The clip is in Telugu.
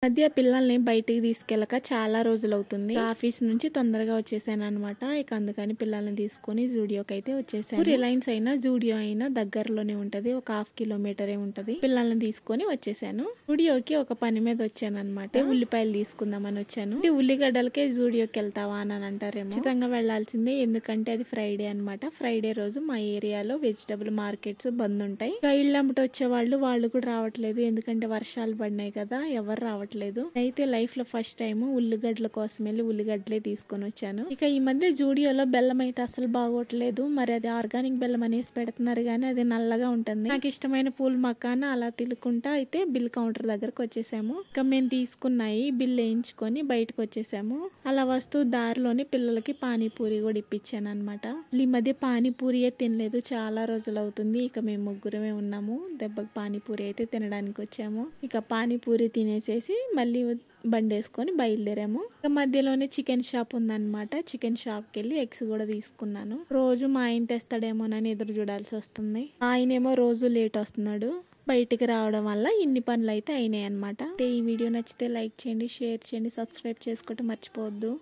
మధ్య పిల్లల్ని బయటికి తీసుకెళ్ళక చాలా రోజులవుతుంది. ఆఫీస్ నుంచి తొందరగా వచ్చేసాను అనమాట. ఇక అందుకని పిల్లల్ని తీసుకొని జూడియోకి అయితే వచ్చేసాను. రిలయన్స్ అయినా జూడియో అయినా దగ్గరలోనే ఉంటది. ఒక 1/2 కిలోమీటరే ఉంటది. పిల్లల్ని తీసుకొని వచ్చేసాను. జూడియోకి ఒక పని మీద వచ్చాను అనమాట. ఉల్లిపాయలు తీసుకుందామని వచ్చాను. ఉల్లిగడ్డలకే జూడియోకి వెళ్తావా అని అంటారేమో. ఖచ్చితంగా వెళ్లాల్సిందే, ఎందుకంటే అది ఫ్రైడే అనమాట. ఫ్రైడే రోజు మా ఏరియాలో వెజిటబుల్ మార్కెట్స్ బంద్ ఉంటాయి. ఇళ్ళమ్మట వచ్చే వాళ్ళు కూడా రావట్లేదు, ఎందుకంటే వర్షాలు పడినాయి కదా, ఎవరు రావట్లేదు. అయితే లైఫ్ లో ఫస్ట్ టైం ఉల్లిగడ్డల కోసం వెళ్ళి ఉల్లిగడ్డలే తీసుకొని వచ్చాను. ఇక ఈ మధ్య జూడియోలో బెల్లం అయితే అసలు బాగోట్లేదు. మరి అది ఆర్గానిక్ బెల్లం అనేసి పెడుతున్నారు కానీ అది నల్లగా ఉంటుంది. నాకు ఇష్టమైన పూల మక్కాన అలా తిలుకుంటా అయితే బిల్ కౌంటర్ దగ్గరకు వచ్చేసాము. ఇక మేము తీసుకున్నాయి బిల్ వేయించుకొని బయటకు వచ్చేసాము. అలా వస్తూ దారిలోని పిల్లలకి పానీపూరి కూడా ఇప్పించాను అనమాట. ఈ మధ్య పానీపూరియే తినలేదు, చాలా రోజులు అవుతుంది. ఇక మేము ముగ్గురమే ఉన్నాము. దెబ్బకి పానీపూరి అయితే తినడానికి వచ్చాము. ఇక పానీపూరి తినేసేసి మళ్ళీ బండి వేసుకొని బయలుదేరాము. ఇక మధ్యలోనే చికెన్ షాప్ ఉందన్నమాట. చికెన్ షాప్కి వెళ్ళి ఎగ్స్ కూడా తీసుకున్నాను. రోజు మా ఆయన తెస్తాడేమోనని ఎదురు చూడాల్సి వస్తుంది. ఆయనేమో రోజు లేట్ వస్తున్నాడు. బయటికి రావడం వల్ల ఇన్ని పనులు అయితే అయినాయి అనమాట. ఈ వీడియో నచ్చితే లైక్ చేయండి, షేర్ చేయండి, సబ్స్క్రైబ్ చేసుకోవటం మర్చిపోవద్దు.